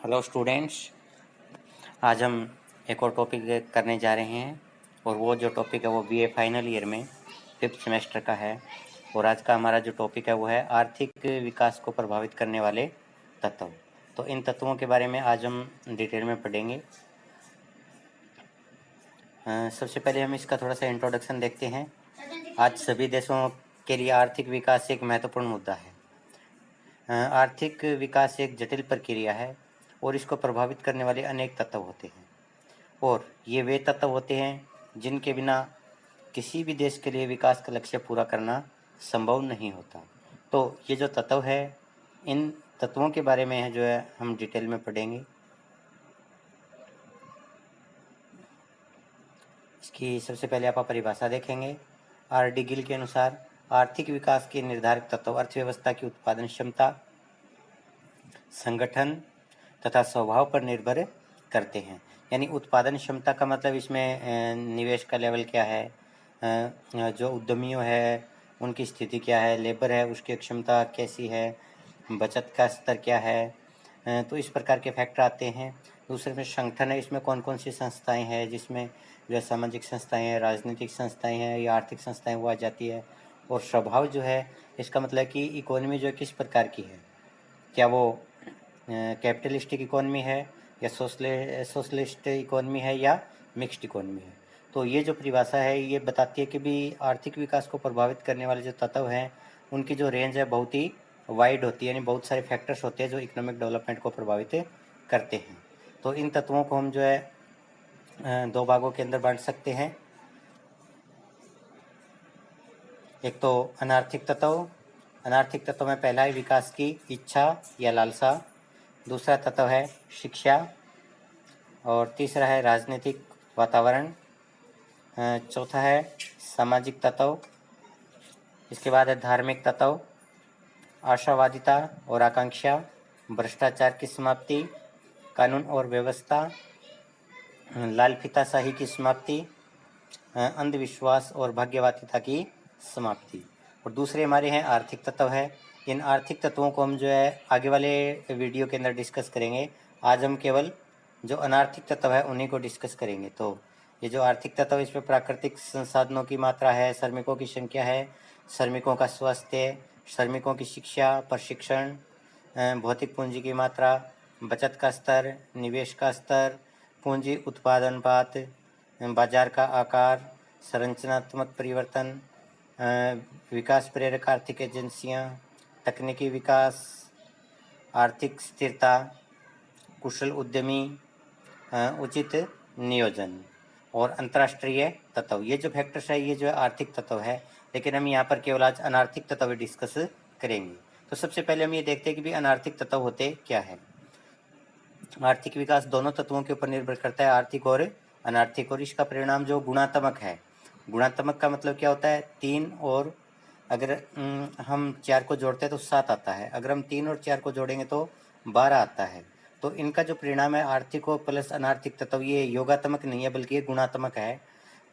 Hello students, आज हम एक और टॉपिक करने जा रहे हैं और वो जो टॉपिक है वो बीए फाइनल ईयर में 5th सेमेस्टर का है। और आज का हमारा जो टॉपिक है वो है आर्थिक विकास को प्रभावित करने वाले तत्व। तो इन तत्वों के बारे में आज हम डिटेल में पढ़ेंगे। सबसे पहले हम इसका थोड़ा सा इंट्रोडक्शन देखते हैं। आज सभी देशों के लिए आर्थिक विकास एक महत्वपूर्ण मुद्दा है। आर्थिक विकास एक जटिल प्रक्रिया है और इसको प्रभावित करने वाले अनेक तत्व होते हैं, और ये वे तत्व होते हैं जिनके बिना किसी भी देश के लिए विकास का लक्ष्य पूरा करना संभव नहीं होता। तो ये जो तत्व है, इन तत्वों के बारे में है जो है हम डिटेल में पढ़ेंगे। इसकी सबसे पहले आप परिभाषा देखेंगे। आर डी गिल के अनुसार आर्थिक विकास के निर्धारक तत्व अर्थव्यवस्था की उत्पादन क्षमता, संगठन तथा स्वभाव पर निर्भर करते हैं। यानी उत्पादन क्षमता का मतलब इसमें निवेश का लेवल क्या है, जो उद्यमियों है उनकी स्थिति क्या है, लेबर है उसकी क्षमता कैसी है, बचत का स्तर क्या है, तो इस प्रकार के फैक्टर आते हैं। दूसरे में संगठन है, इसमें कौन कौन सी संस्थाएं हैं, जिसमें जो सामाजिक संस्थाएं हैं, राजनीतिक संस्थाएं हैं या आर्थिक संस्थाएं वो आ जाती है। और स्वभाव जो है, इसका मतलब कि इकोनॉमी जो किस प्रकार की है, क्या वो कैपिटलिस्टिक इकोनॉमी है या सोशलिस्ट इकोनॉमी है या मिक्स्ड इकोनॉमी है। तो ये जो परिभाषा है ये बताती है कि भी आर्थिक विकास को प्रभावित करने वाले जो तत्व हैं उनकी जो रेंज है बहुत ही वाइड होती है, यानी बहुत सारे फैक्टर्स होते हैं जो इकोनॉमिक डेवलपमेंट को प्रभावित करते हैं। तो इन तत्वों को हम जो है दो भागों के अंदर बांट सकते हैं। एक तो अनार्थिक तत्व। अनार्थिक तत्व में पहला है विकास की इच्छा या लालसा, दूसरा तत्व है शिक्षा, और तीसरा है राजनीतिक वातावरण, चौथा है सामाजिक तत्व, इसके बाद है धार्मिक तत्व, आशावादिता और आकांक्षा, भ्रष्टाचार की समाप्ति, कानून और व्यवस्था, लाल फीताशाही की समाप्ति, अंधविश्वास और भाग्यवादिता की समाप्ति। और दूसरे हमारे हैं आर्थिक तत्व है। इन आर्थिक तत्वों को हम जो है आगे वाले वीडियो के अंदर डिस्कस करेंगे। आज हम केवल जो अनार्थिक तत्व है उन्हीं को डिस्कस करेंगे। तो ये जो आर्थिक तत्व, इसमें प्राकृतिक संसाधनों की मात्रा है, श्रमिकों की संख्या है, श्रमिकों का स्वास्थ्य, श्रमिकों की शिक्षा, प्रशिक्षण, भौतिक पूंजी की मात्रा, बचत का स्तर, निवेश का स्तर, पूंजी उत्पादन अनुपात, बाजार का आकार, संरचनात्मक परिवर्तन, विकास प्रेरक आर्थिक एजेंसियां, तकनीकी विकास, आर्थिक स्थिरता, कुशल उद्यमी, उचित नियोजन और अंतर्राष्ट्रीय तत्व। ये जो फैक्टर्स है ये जो है आर्थिक तत्व है, लेकिन हम यहाँ पर केवल आज अनार्थिक तत्व डिस्कस करेंगे। तो सबसे पहले हम ये देखते हैं कि भी अनार्थिक तत्व होते क्या है। आर्थिक विकास दोनों तत्वों के ऊपर निर्भर करता है, आर्थिक और अनार्थिक, और इसका परिणाम जो गुणात्मक है। गुणात्मक का मतलब क्या होता है, 3 और अगर हम 4 को जोड़ते हैं तो 7 आता है, अगर हम 3 और 4 को जोड़ेंगे तो 12 आता है। तो इनका जो परिणाम है आर्थिक और प्लस अनार्थिक तत्व, ये योगात्मक नहीं है बल्कि ये गुणात्मक है।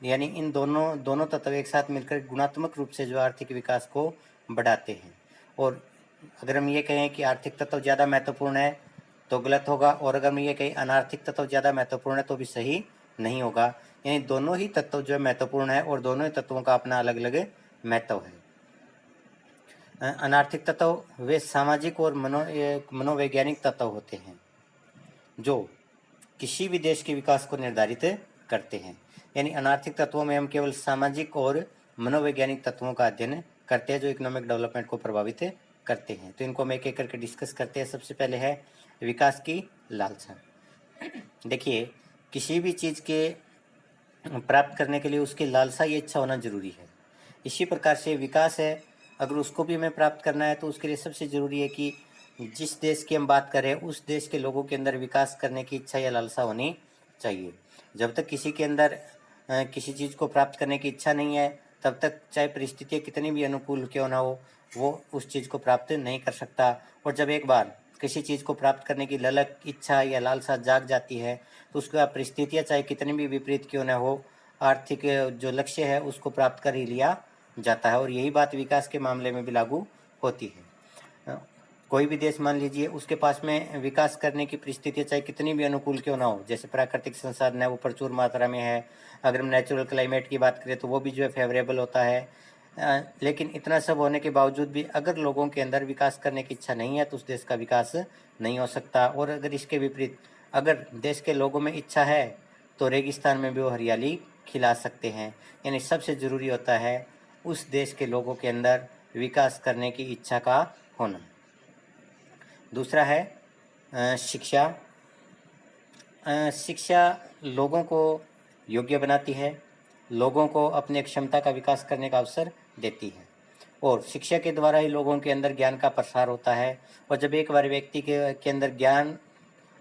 यानी इन दोनों तत्व एक साथ मिलकर गुणात्मक रूप से जो आर्थिक विकास को बढ़ाते हैं। और अगर हम ये कहें कि आर्थिक तत्व ज़्यादा महत्वपूर्ण है तो गलत होगा, और अगर हम ये कहें अनार्थिक तत्व ज़्यादा महत्वपूर्ण है तो भी सही नहीं होगा। यानी दोनों ही तत्व जो है महत्वपूर्ण है और दोनों ही तत्वों का अपना अलग अलग महत्व है। अनार्थिक तत्व वे सामाजिक और मनोवैज्ञानिक तत्व होते हैं जो किसी भी देश के विकास को निर्धारित करते हैं। यानी अनार्थिक तत्वों में हम केवल सामाजिक और मनोवैज्ञानिक तत्वों का अध्ययन करते हैं जो इकोनॉमिक डेवलपमेंट को प्रभावित करते हैं। तो इनको हम एक एक करके डिस्कस करते हैं। सबसे पहले है विकास की लालसा। देखिए, किसी भी चीज़ के प्राप्त करने के लिए उसकी लालसा, ये इच्छा होना जरूरी है। इसी प्रकार से विकास है, अगर उसको भी हमें प्राप्त करना है तो उसके लिए सबसे ज़रूरी है कि जिस देश की हम बात करें उस देश के लोगों के अंदर विकास करने की इच्छा या लालसा होनी चाहिए। जब तक किसी के अंदर किसी चीज़ को प्राप्त करने की इच्छा नहीं है तब तक चाहे परिस्थितियाँ कितनी भी अनुकूल क्यों ना हो वो उस चीज़ को प्राप्त नहीं कर सकता। और जब एक बार किसी चीज़ को प्राप्त करने की ललक, इच्छा या लालसा जाग जाती है तो उसके बाद परिस्थितियाँ चाहे कितनी भी विपरीत क्यों ना हो, आर्थिक जो लक्ष्य है उसको प्राप्त कर ही लिया जाता है। और यही बात विकास के मामले में भी लागू होती है। कोई भी देश मान लीजिए, उसके पास में विकास करने की परिस्थितियाँ चाहे कितनी भी अनुकूल क्यों ना हो, जैसे प्राकृतिक संसाधन है वो प्रचुर मात्रा में है, अगर हम नेचुरल क्लाइमेट की बात करें तो वो भी जो है फेवरेबल होता है, लेकिन इतना सब होने के बावजूद भी अगर लोगों के अंदर विकास करने की इच्छा नहीं है तो उस देश का विकास नहीं हो सकता। और अगर इसके विपरीत अगर देश के लोगों में इच्छा है तो रेगिस्तान में भी वो हरियाली खिला सकते हैं। यानी सबसे ज़रूरी होता है उस देश के लोगों के अंदर विकास करने की इच्छा का होना। दूसरा है शिक्षा। शिक्षा लोगों को योग्य बनाती है, लोगों को अपने क्षमता का विकास करने का अवसर देती है, और शिक्षा के द्वारा ही लोगों के अंदर ज्ञान का प्रसार होता है। और जब एक बार व्यक्ति के अंदर ज्ञान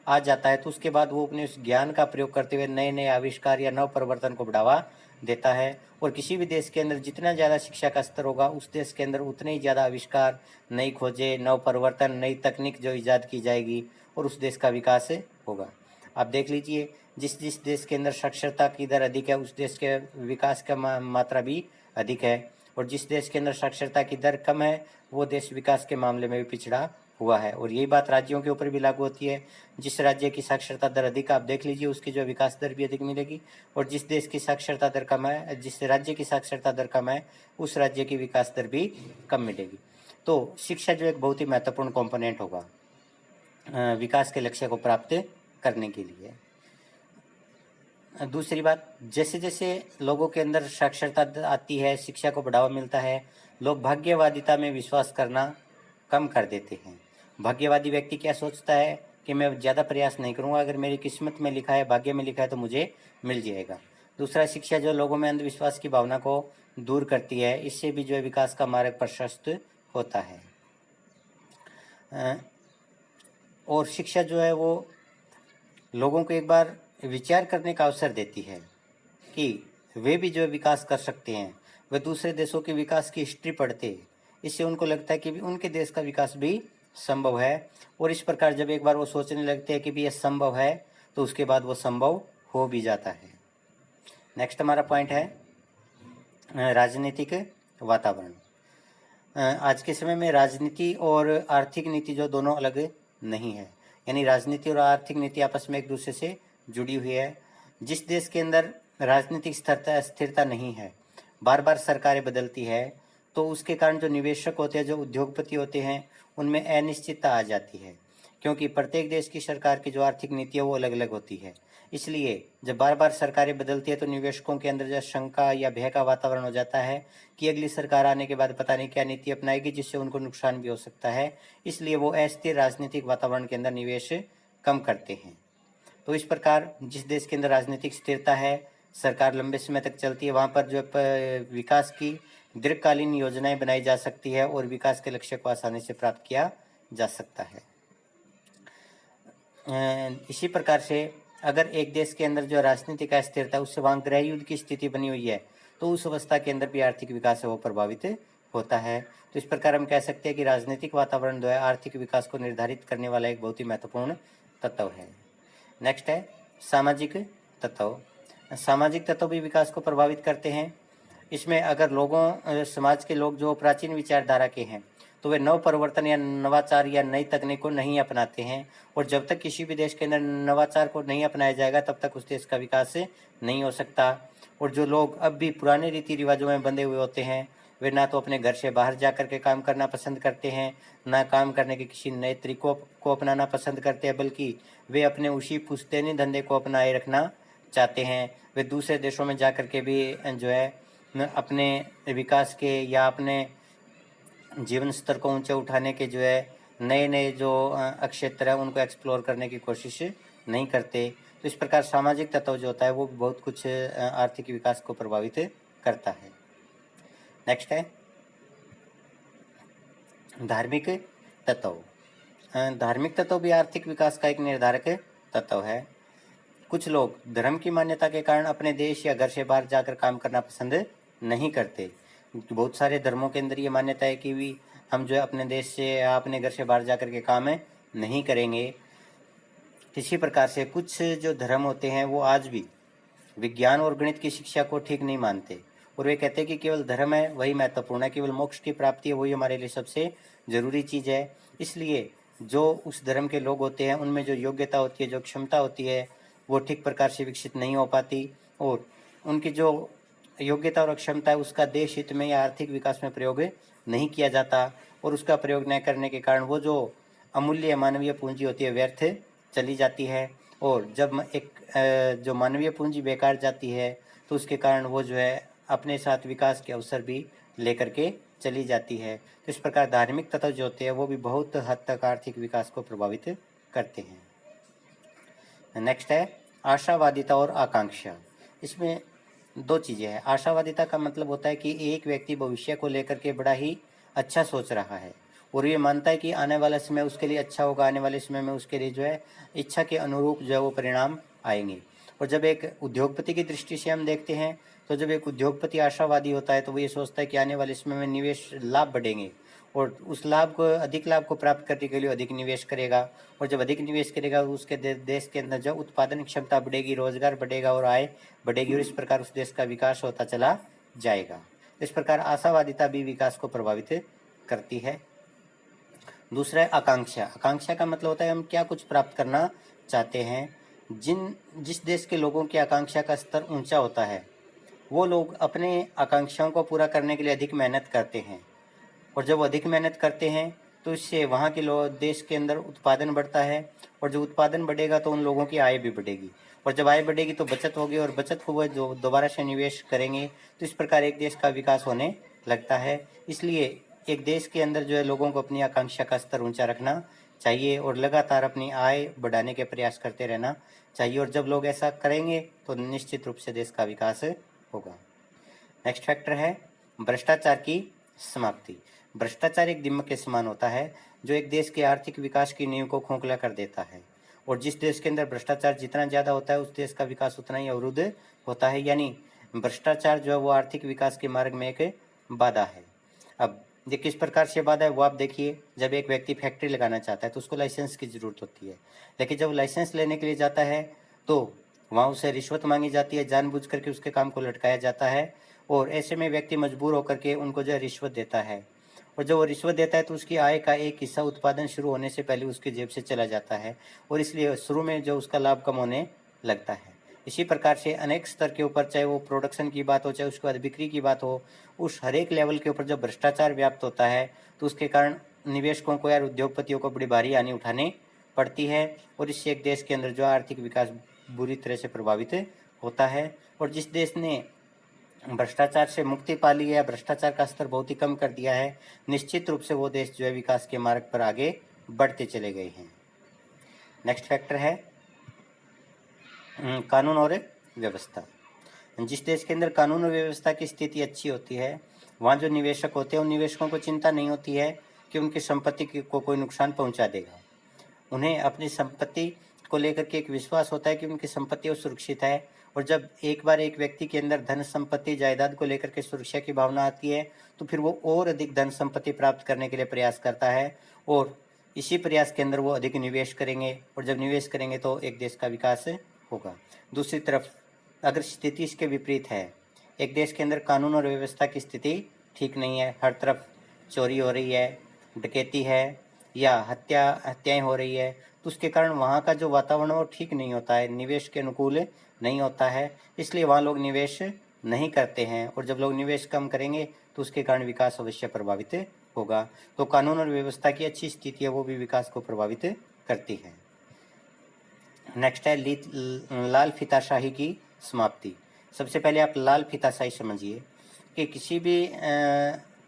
आ जाता है तो उसके बाद वो अपने उस ज्ञान का प्रयोग करते हुए नए नए आविष्कार या नव परिवर्तन को बढ़ावा देता है। और किसी भी देश के अंदर जितना ज़्यादा शिक्षा का स्तर होगा उस देश के अंदर उतने ही ज़्यादा आविष्कार, नई खोजें, नव परिवर्तन, नई तकनीक जो ईजाद की जाएगी और उस देश का विकास होगा। आप देख लीजिए, जिस जिस देश के अंदर साक्षरता की दर अधिक है उस देश के विकास का मात्रा भी अधिक है, और जिस देश के अंदर साक्षरता की दर कम है वो देश विकास के मामले में भी पिछड़ा हुआ है। और यही बात राज्यों के ऊपर भी लागू होती है। जिस राज्य की साक्षरता दर अधिक, आप देख लीजिए, उसकी जो विकास दर भी अधिक मिलेगी, और जिस देश की साक्षरता दर कम है, जिस राज्य की साक्षरता दर कम है उस राज्य की विकास दर भी कम मिलेगी। तो शिक्षा जो एक बहुत ही महत्वपूर्ण कॉम्पोनेंट होगा विकास के लक्ष्य को प्राप्त करने के लिए। दूसरी बात, जैसे जैसे लोगों के अंदर साक्षरता आती है, शिक्षा को बढ़ावा मिलता है, लोग भाग्यवादिता में विश्वास करना कम कर देते हैं। भाग्यवादी व्यक्ति क्या सोचता है कि मैं ज़्यादा प्रयास नहीं करूँगा, अगर मेरी किस्मत में लिखा है, भाग्य में लिखा है तो मुझे मिल जाएगा। दूसरा, शिक्षा जो लोगों में अंधविश्वास की भावना को दूर करती है, इससे भी जो है विकास का मार्ग प्रशस्त होता है। और शिक्षा जो है वो लोगों को एक बार विचार करने का अवसर देती है कि वे भी जो विकास कर सकते हैं। वे दूसरे देशों के विकास की हिस्ट्री पढ़ते हैं, इससे उनको लगता है कि भी उनके देश का विकास भी संभव है। और इस प्रकार जब एक बार वो सोचने लगते हैं कि भी ये संभव है तो उसके बाद वो संभव हो भी जाता है। नेक्स्ट हमारा पॉइंट है राजनीतिक वातावरण। आज के समय में राजनीति और आर्थिक नीति जो दोनों अलग नहीं है, यानी राजनीति और आर्थिक नीति आपस में एक दूसरे से जुड़ी हुई है। जिस देश के अंदर राजनीतिक स्थिरता नहीं है, बार बार सरकारें बदलती है, तो उसके कारण जो निवेशक होते हैं, जो उद्योगपति होते हैं, उनमें अनिश्चितता आ जाती है, क्योंकि प्रत्येक देश की सरकार की जो आर्थिक नीति है वो अलग अलग होती है। इसलिए जब बार बार सरकारें बदलती है तो निवेशकों के अंदर जो शंका या भय का वातावरण हो जाता है कि अगली सरकार आने के बाद पता नहीं क्या नीति अपनाएगी जिससे उनको नुकसान भी हो सकता है। इसलिए वो अस्थिर राजनीतिक वातावरण के अंदर निवेश कम करते हैं। तो इस प्रकार जिस देश के अंदर राजनीतिक स्थिरता है, सरकार लंबे समय तक चलती है, वहाँ पर जो विकास की दीर्घकालीन योजनाएं बनाई जा सकती है और विकास के लक्ष्य को आसानी से प्राप्त किया जा सकता है। इसी प्रकार से अगर एक देश के अंदर जो राजनीतिक अस्थिरता है उससे वहाँ गृह युद्ध की स्थिति बनी हुई है तो उस अवस्था के अंदर भी आर्थिक विकास है वो प्रभावित होता है। तो इस प्रकार हम कह सकते हैं कि राजनीतिक वातावरण जो है आर्थिक विकास को निर्धारित करने वाला एक बहुत ही महत्वपूर्ण तत्व है। नेक्स्ट है सामाजिक तत्व। सामाजिक तत्व भी विकास को प्रभावित करते हैं। इसमें अगर लोगों समाज के लोग जो प्राचीन विचारधारा के हैं तो वे नव परिवर्तन या नवाचार या नई तकनीक को नहीं अपनाते हैं, और जब तक किसी भी देश के अंदर नवाचार को नहीं अपनाया जाएगा तब तक उस देश का विकास नहीं हो सकता। और जो लोग अब भी पुराने रीति रिवाजों में बंधे हुए होते हैं वे ना तो अपने घर से बाहर जा कर के काम करना पसंद करते हैं, ना काम करने के किसी नए तरीकों को अपनाना पसंद करते हैं, बल्कि वे अपने उसी पुश्तैनी धंधे को अपनाए रखना चाहते हैं। वे दूसरे देशों में जा कर के भी जो है अपने विकास के या अपने जीवन स्तर को ऊंचे उठाने के जो है नए नए जो क्षेत्र है उनको एक्सप्लोर करने की कोशिश नहीं करते। तो इस प्रकार सामाजिक तत्व जो होता है वो बहुत कुछ आर्थिक विकास को प्रभावित करता है। नेक्स्ट है धार्मिक तत्व। धार्मिक तत्व भी आर्थिक विकास का एक निर्धारक तत्व है। कुछ लोग धर्म की मान्यता के कारण अपने देश या घर से बाहर जाकर काम करना पसंद नहीं करते। बहुत सारे धर्मों के अंदर ये मान्यता है कि भी हम जो है अपने देश से या अपने घर से बाहर जाकर के काम नहीं करेंगे। इसी प्रकार से कुछ जो धर्म होते हैं वो आज भी विज्ञान और गणित की शिक्षा को ठीक नहीं मानते और वे कहते हैं कि केवल धर्म है वही महत्वपूर्ण है, केवल मोक्ष की प्राप्ति है वही हमारे लिए सबसे ज़रूरी चीज़ है। इसलिए जो उस धर्म के लोग होते हैं उनमें जो योग्यता होती है, जो क्षमता होती है, वो ठीक प्रकार से विकसित नहीं हो पाती, और उनकी जो योग्यता और क्षमता है उसका देश हित में या आर्थिक विकास में प्रयोग नहीं किया जाता, और उसका प्रयोग न करने के कारण वो जो अमूल्य मानवीय पूंजी होती है व्यर्थ चली जाती है। और जब एक जो मानवीय पूंजी बेकार जाती है तो उसके कारण वो जो है अपने साथ विकास के अवसर भी लेकर के चली जाती है। तो इस प्रकार धार्मिक तत्व जो होते हैं वो भी बहुत हद तक आर्थिक विकास को प्रभावित करते हैं। नेक्स्ट है आशावादिता और आकांक्षा। इसमें दो चीज़ें हैं। आशावादिता का मतलब होता है कि एक व्यक्ति भविष्य को लेकर के बड़ा ही अच्छा सोच रहा है और ये मानता है कि आने वाला समय उसके लिए अच्छा होगा, आने वाले समय में उसके लिए जो है इच्छा के अनुरूप जो है वो परिणाम आएंगे। और जब एक उद्योगपति की दृष्टि से हम देखते हैं तो जब एक उद्योगपति आशावादी होता है तो वो ये सोचता है कि आने वाले समय में निवेश लाभ बढ़ेंगे, और उस अधिक लाभ को प्राप्त करने के लिए अधिक निवेश करेगा, और जब अधिक निवेश करेगा उसके देश के अंदर जो उत्पादन क्षमता बढ़ेगी, रोजगार बढ़ेगा और आय बढ़ेगी, और इस प्रकार उस देश का विकास होता चला जाएगा। इस प्रकार आशावादिता भी विकास को प्रभावित करती है। दूसरा है आकांक्षा। आकांक्षा का मतलब होता है हम क्या कुछ प्राप्त करना चाहते हैं। जिस देश के लोगों की आकांक्षा का स्तर ऊंचा होता है वो लोग अपने आकांक्षाओं को पूरा करने के लिए अधिक मेहनत करते हैं, और जब वो अधिक मेहनत करते हैं तो इससे वहाँ के देश के अंदर उत्पादन बढ़ता है, और जब उत्पादन बढ़ेगा तो उन लोगों की आय भी बढ़ेगी, और जब आय बढ़ेगी तो बचत होगी, और बचत को वो जो दोबारा से निवेश करेंगे, तो इस प्रकार एक देश का विकास होने लगता है। इसलिए एक देश के अंदर जो है लोगों को अपनी आकांक्षा का स्तर ऊंचा रखना चाहिए और लगातार अपनी आय बढ़ाने के प्रयास करते रहना चाहिए, और जब लोग ऐसा करेंगे तो निश्चित रूप से देश का विकास होगा। नेक्स्ट फैक्टर है भ्रष्टाचार की समाप्ति। भ्रष्टाचार एक दिमक के समान होता है जो एक देश के आर्थिक विकास की नींव को खोखला कर देता है, और जिस देश के अंदर भ्रष्टाचार जितना ज़्यादा होता है उस देश का विकास उतना ही अवरुद्ध होता है। यानी भ्रष्टाचार जो है वो आर्थिक विकास के मार्ग में एक बाधा है। अब ये किस प्रकार से बाधा है वो आप देखिए। जब एक व्यक्ति फैक्ट्री लगाना चाहता है तो उसको लाइसेंस की ज़रूरत होती है, लेकिन जब लाइसेंस लेने के लिए जाता है तो वहाँ उसे रिश्वत मांगी जाती है, जानबूझ करके उसके काम को लटकाया जाता है, और ऐसे में व्यक्ति मजबूर होकर के उनको जो है रिश्वत देता है, और जब वो रिश्वत देता है तो उसकी आय का एक हिस्सा उत्पादन शुरू होने से पहले उसकी जेब से चला जाता है, और इसलिए शुरू में जो उसका लाभ कम होने लगता है। इसी प्रकार से अनेक स्तर के ऊपर, चाहे वो प्रोडक्शन की बात हो चाहे उसके बाद बिक्री की बात हो, उस हर एक लेवल के ऊपर जब भ्रष्टाचार व्याप्त होता है तो उसके कारण निवेशकों को या उद्योगपतियों को बड़ी भारी हानि उठानी पड़ती है, और इससे एक देश के अंदर जो आर्थिक विकास बुरी तरह से प्रभावित होता है। और जिस देश ने भ्रष्टाचार से मुक्ति पा ली है या भ्रष्टाचार का स्तर बहुत ही कम कर दिया है, निश्चित रूप से वो देश जो है विकास के मार्ग पर आगे बढ़ते चले गए हैं। नेक्स्ट फैक्टर है कानून और व्यवस्था। जिस देश के अंदर कानून और व्यवस्था की स्थिति अच्छी होती है वहाँ जो निवेशक होते हैं उन निवेशकों को चिंता नहीं होती है कि उनकी संपत्ति को कोई नुकसान पहुँचा देगा। उन्हें अपनी संपत्ति को लेकर के एक विश्वास होता है कि उनकी संपत्ति वो सुरक्षित है, और जब एक बार एक व्यक्ति के अंदर धन संपत्ति जायदाद को लेकर के सुरक्षा की भावना आती है तो फिर वो और अधिक धन संपत्ति प्राप्त करने के लिए प्रयास करता है, और इसी प्रयास के अंदर वो अधिक निवेश करेंगे, और जब निवेश करेंगे तो एक देश का विकास होगा। दूसरी तरफ अगर स्थिति इसके विपरीत है, एक देश के अंदर कानून और व्यवस्था की स्थिति ठीक नहीं है, हर तरफ चोरी हो रही है, डकैती है या हत्याएं हो रही है, तो उसके कारण वहाँ का जो वातावरण वो ठीक नहीं होता है, निवेश के अनुकूल नहीं होता है, इसलिए वहाँ लोग निवेश नहीं करते हैं, और जब लोग निवेश कम करेंगे तो उसके कारण विकास अवश्य प्रभावित होगा। तो कानून और व्यवस्था की अच्छी स्थिति है वो भी विकास को प्रभावित करती है। नेक्स्ट है लाल फीताशाही की समाप्ति। सबसे पहले आप लाल फीताशाही समझिए कि किसी भी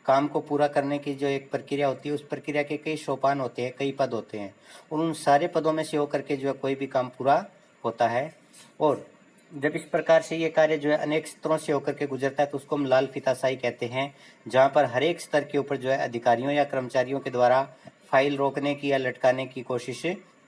काम को पूरा करने की जो एक प्रक्रिया होती है उस प्रक्रिया के कई सोपान होते हैं, कई पद होते हैं, और उन सारे पदों में से होकर के जो है कोई भी काम पूरा होता है, और जब इस प्रकार से ये कार्य जो है अनेक स्तरों से होकर के गुजरता है तो उसको हम लाल फीताशाही कहते हैं, जहाँ पर हर एक स्तर के ऊपर जो है अधिकारियों या कर्मचारियों के द्वारा फाइल रोकने की या लटकाने की कोशिश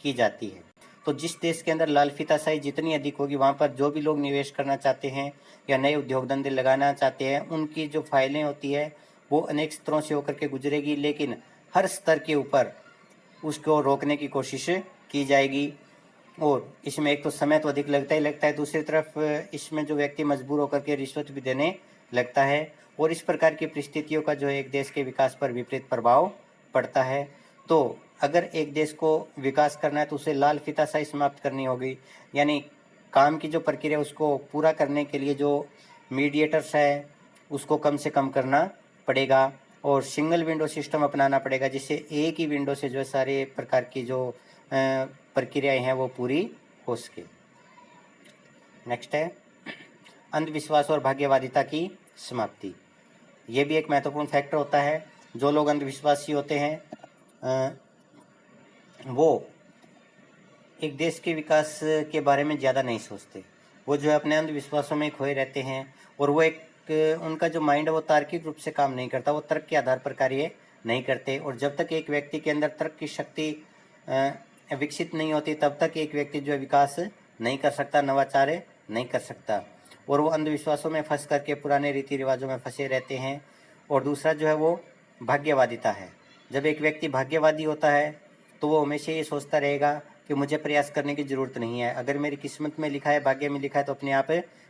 की जाती है। तो जिस देश के अंदर लाल फीताशाही जितनी अधिक होगी वहाँ पर जो भी लोग निवेश करना चाहते हैं या नए उद्योग धंधे लगाना चाहते हैं उनकी जो फाइलें होती है वो अनेक स्तरों से होकर के गुजरेगी, लेकिन हर स्तर के ऊपर उसको रोकने की कोशिश की जाएगी, और इसमें एक तो समय तो अधिक लगता ही लगता है, दूसरी तरफ इसमें जो व्यक्ति मजबूर होकर के रिश्वत भी देने लगता है और इस प्रकार की परिस्थितियों का जो है एक देश के विकास पर विपरीत प्रभाव पड़ता है। तो अगर एक देश को विकास करना है तो उसे लाल फीताशाही समाप्त करनी होगी, यानी काम की जो प्रक्रिया उसको पूरा करने के लिए जो मीडिएटर्स है उसको कम से कम करना पड़ेगा और सिंगल विंडो सिस्टम अपनाना पड़ेगा, जिससे एक ही विंडो से जो है सारे प्रकार की जो प्रक्रियाएं हैं वो पूरी हो सके। नेक्स्ट है अंधविश्वास और भाग्यवादिता की समाप्ति। ये भी एक महत्वपूर्ण फैक्टर होता है। जो लोग अंधविश्वासी होते हैं वो एक देश के विकास के बारे में ज़्यादा नहीं सोचते, वो जो है अपने अंधविश्वासों में खोए रहते हैं और वो एक उनका जो माइंड है वो तार्किक रूप से काम नहीं करता, वो तर्क के आधार पर कार्य नहीं करते। और जब तक एक व्यक्ति के अंदर तर्क की शक्ति विकसित नहीं होती तब तक एक व्यक्ति जो है विकास नहीं कर सकता, नवाचार नहीं कर सकता और वो अंधविश्वासों में फंस करके पुराने रीति रिवाजों में फंसे रहते हैं। और दूसरा जो है वो भाग्यवादिता है। जब एक व्यक्ति भाग्यवादी होता है तो वो हमेशा ये सोचता रहेगा कि मुझे प्रयास करने की ज़रूरत नहीं है, अगर मेरी किस्मत में लिखा है, भाग्य में लिखा है तो अपने आप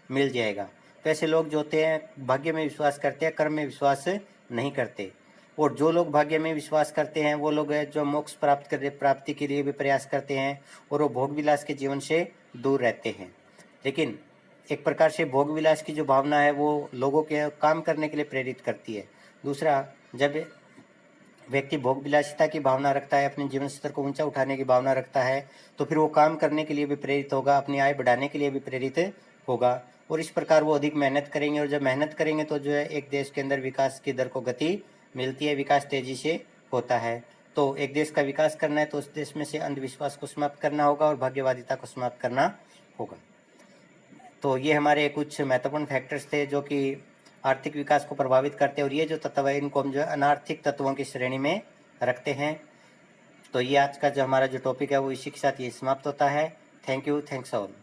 मिल जाएगा। तो ऐसे लोग जो होते हैं भाग्य में विश्वास करते हैं, कर्म में विश्वास नहीं करते। और जो लोग भाग्य में विश्वास करते हैं वो लोग हैं जो मोक्ष प्राप्ति के लिए भी प्रयास करते हैं और वो भोग विलास के जीवन से दूर रहते हैं। लेकिन एक प्रकार से भोग विलास की जो भावना है वो लोगों के काम करने के लिए प्रेरित करती है। दूसरा, जब व्यक्ति भोग विलासिता की भावना रखता है, अपने जीवन स्तर को ऊंचा उठाने की भावना रखता है, तो फिर वो काम करने के लिए भी प्रेरित होगा, अपनी आय बढ़ाने के लिए भी प्रेरित होगा और इस प्रकार वो अधिक मेहनत करेंगे। और जब मेहनत करेंगे तो जो है एक देश के अंदर विकास की दर को गति मिलती है, विकास तेजी से होता है। तो एक देश का विकास करना है तो उस देश में से अंधविश्वास को समाप्त करना होगा और भाग्यवादिता को समाप्त करना होगा। तो ये हमारे कुछ महत्वपूर्ण फैक्टर्स थे जो कि आर्थिक विकास को प्रभावित करते हैं और ये जो तत्व है इनको हम जो है अनार्थिक तत्वों की श्रेणी में रखते हैं। तो ये आज का जो हमारा जो टॉपिक है वो इसी के साथ ये समाप्त होता है। Thank you, thanks all.